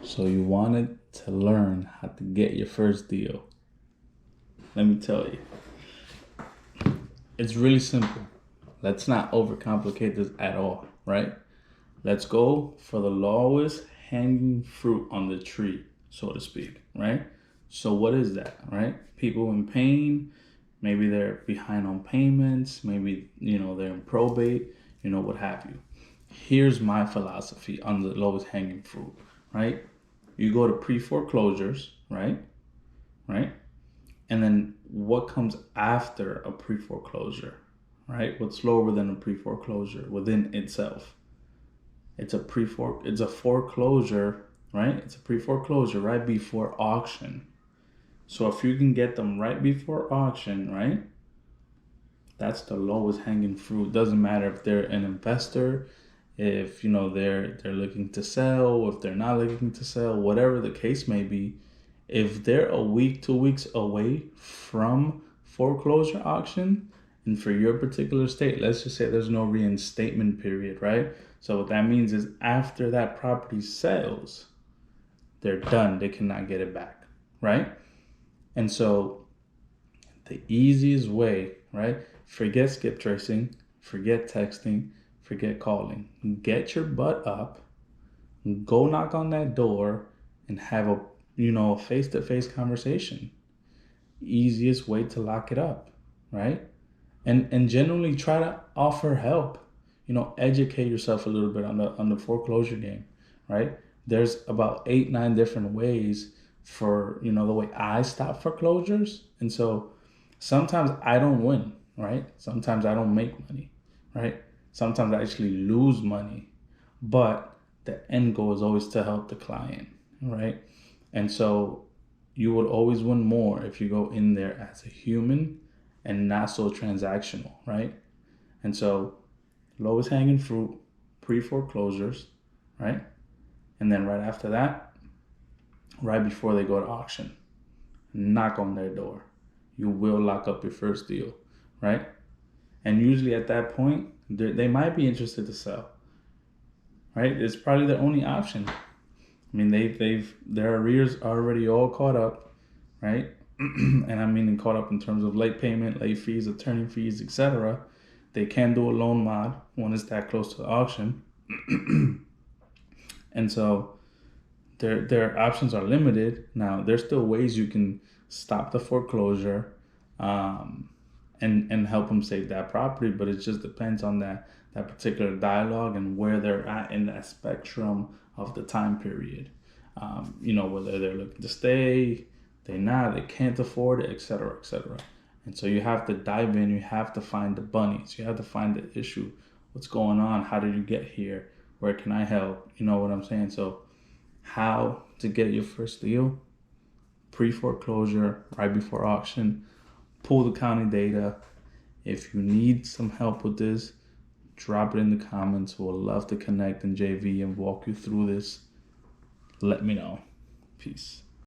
So you wanted to learn how to get your first deal. Let me tell you, it's really simple. Let's not overcomplicate this at all, right? Let's go for the lowest hanging fruit on the tree, so to speak, right? So what is that, right? People in pain, maybe they're behind on payments, maybe, they're in probate, what have you. Here's my philosophy on the lowest hanging fruit, right? You go to pre-foreclosures, right? Right? And then what comes after a pre-foreclosure, right? What's lower than a pre-foreclosure within itself? It's a foreclosure, right? It's a pre-foreclosure right before auction. So if you can get them right before auction, right? That's the lowest hanging fruit. Doesn't matter if they're an investor, if they're looking to sell, if they're not looking to sell, whatever the case may be. If they're a week, 2 weeks away from foreclosure auction, and for your particular state, let's just say there's no reinstatement period, right? So what that means is after that property sells, they're done. They cannot get it back, right? And so the easiest way, right? Forget skip tracing, forget texting, forget calling. Get your butt up, go knock on that door, and have a face-to-face conversation. Easiest way to lock it up, right? And generally try to offer help. Educate yourself a little bit on the foreclosure game, right? There's about 8, 9 different ways for the way I stop foreclosures, and so sometimes I don't win, right? Sometimes I don't make money, right? Sometimes I actually lose money, but the end goal is always to help the client, right? And so you would always win more if you go in there as a human and not so transactional, right? And so lowest hanging fruit, pre-foreclosures, right? And then right after that, right before they go to auction, knock on their door. You will lock up your first deal, right? And usually at that point, they might be interested to sell, right? It's probably their only option. I mean, their arrears are already all caught up, right? And I mean caught up in terms of late payment, late fees, attorney fees, etc. They can do a loan mod when it's that close to the auction. And so their options are limited. Now, there's still ways you can stop the foreclosure and help them save that property, but it just depends on that particular dialogue and where they're at in that spectrum of the time period. Whether they're looking to stay, they can't afford it, etc., etc. And so you have to dive in, you have to find the bunnies, you have to find the issue. What's going on? How did you get here? Where can I help? You know what I'm saying? So how to get your first deal? Pre-foreclosure, right before auction, pull the county data. If you need some help with this, drop it in the comments. We'll love to connect in JV and walk you through this. Let me know. Peace.